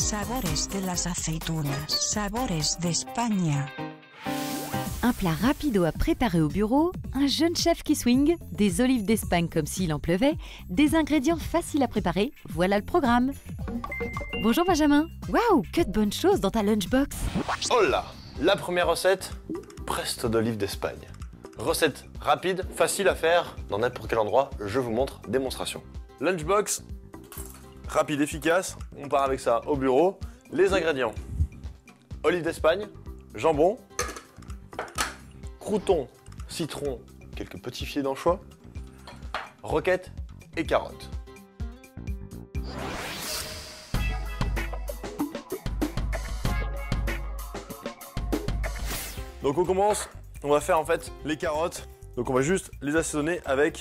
Sabores de las aceitunas, sabores d'Espagne. Un plat rapido à préparer au bureau, un jeune chef qui swing, des olives d'Espagne comme s'il en pleuvait, des ingrédients faciles à préparer, voilà le programme. Bonjour Benjamin. Waouh, que de bonnes choses dans ta lunchbox. Oh là, la première recette, presto d'olives d'Espagne. Recette rapide, facile à faire, dans n'importe quel endroit, je vous montre, démonstration. Lunchbox, rapide, efficace, on part avec ça au bureau. Les ingrédients, olives d'Espagne, jambon, croûtons, citron, quelques petits filets d'anchois, roquettes et carottes. Donc on commence, on va faire en fait les carottes. Donc on va juste les assaisonner avec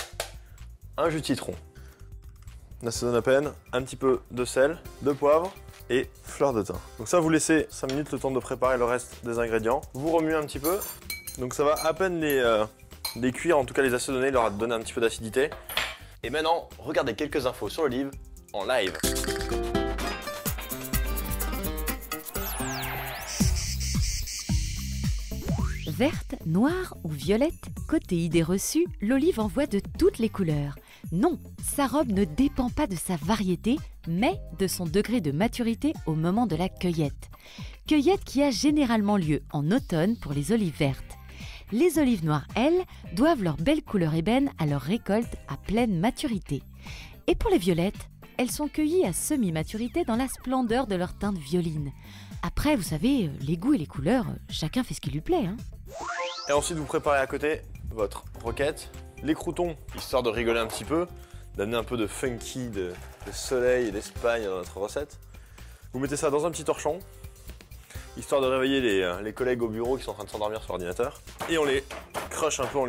un jus de citron. On assaisonne à peine, un petit peu de sel, de poivre et fleur de thym. Donc ça vous laissez 5 minutes le temps de préparer le reste des ingrédients. Vous remuez un petit peu. Donc ça va à peine les cuire, en tout cas les assaisonner, leur donner un petit peu d'acidité. Et maintenant, regardez quelques infos sur l'olive en live. Verte, noire ou violette, côté idée reçue, l'olive en voit de toutes les couleurs. Non, sa robe ne dépend pas de sa variété, mais de son degré de maturité au moment de la cueillette. Cueillette qui a généralement lieu en automne pour les olives vertes. Les olives noires, elles, doivent leur belle couleur ébène à leur récolte à pleine maturité. Et pour les violettes, elles sont cueillies à semi-maturité dans la splendeur de leur teinte violine. Après, vous savez, les goûts et les couleurs, chacun fait ce qui lui plaît, hein. Et ensuite, vous préparez à côté votre roquette, les croûtons, histoire de rigoler un petit peu, d'amener un peu de funky, de soleil et d'Espagne dans notre recette. Vous mettez ça dans un petit torchon, histoire de réveiller les collègues au bureau qui sont en train de s'endormir sur l'ordinateur. Et on les crush un peu, on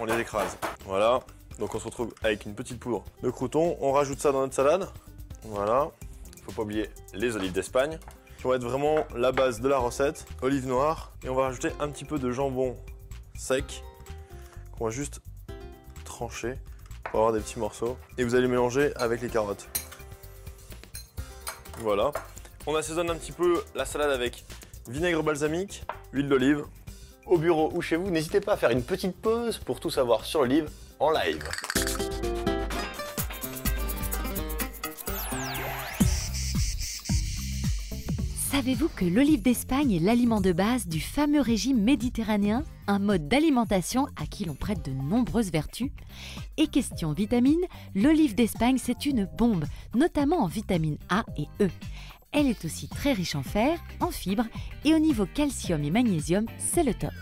les écrase. Voilà, donc on se retrouve avec une petite poudre de croûtons. On rajoute ça dans notre salade. Voilà, il ne faut pas oublier les olives d'Espagne, qui vont être vraiment la base de la recette. Olives noires, et on va rajouter un petit peu de jambon sec, qu'on va juste trancher pour avoir des petits morceaux. Et vous allez mélanger avec les carottes. Voilà, on assaisonne un petit peu la salade avec vinaigre balsamique, huile d'olive. Au bureau ou chez vous, n'hésitez pas à faire une petite pause pour tout savoir sur l'olive en live. Savez-vous que l'olive d'Espagne est l'aliment de base du fameux régime méditerranéen, un mode d'alimentation à qui l'on prête de nombreuses vertus? Et question vitamines, l'olive d'Espagne c'est une bombe, notamment en vitamines A et E. Elle est aussi très riche en fer, en fibres et au niveau calcium et magnésium, c'est le top.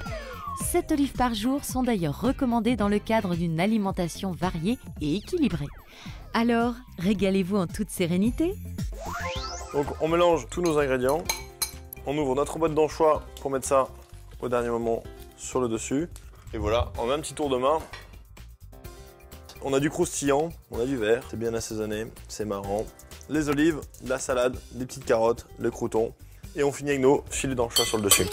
7 olives par jour sont d'ailleurs recommandées dans le cadre d'une alimentation variée et équilibrée. Alors, régalez-vous en toute sérénité. Donc on mélange tous nos ingrédients, on ouvre notre boîte d'anchois pour mettre ça au dernier moment sur le dessus. Et voilà, on met un petit tour de main. On a du croustillant, on a du vert, c'est bien assaisonné, c'est marrant. Les olives, la salade, des petites carottes, le crouton. Et on finit avec nos filets d'anchois sur le dessus.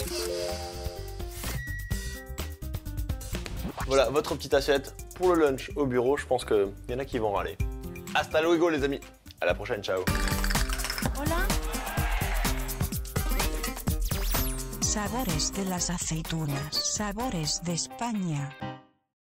Voilà votre petite assiette pour le lunch au bureau, je pense qu'il y en a qui vont râler. Hasta luego les amis, à la prochaine, ciao. Hola. Sabores de las aceitunas, sabores d'Espagne.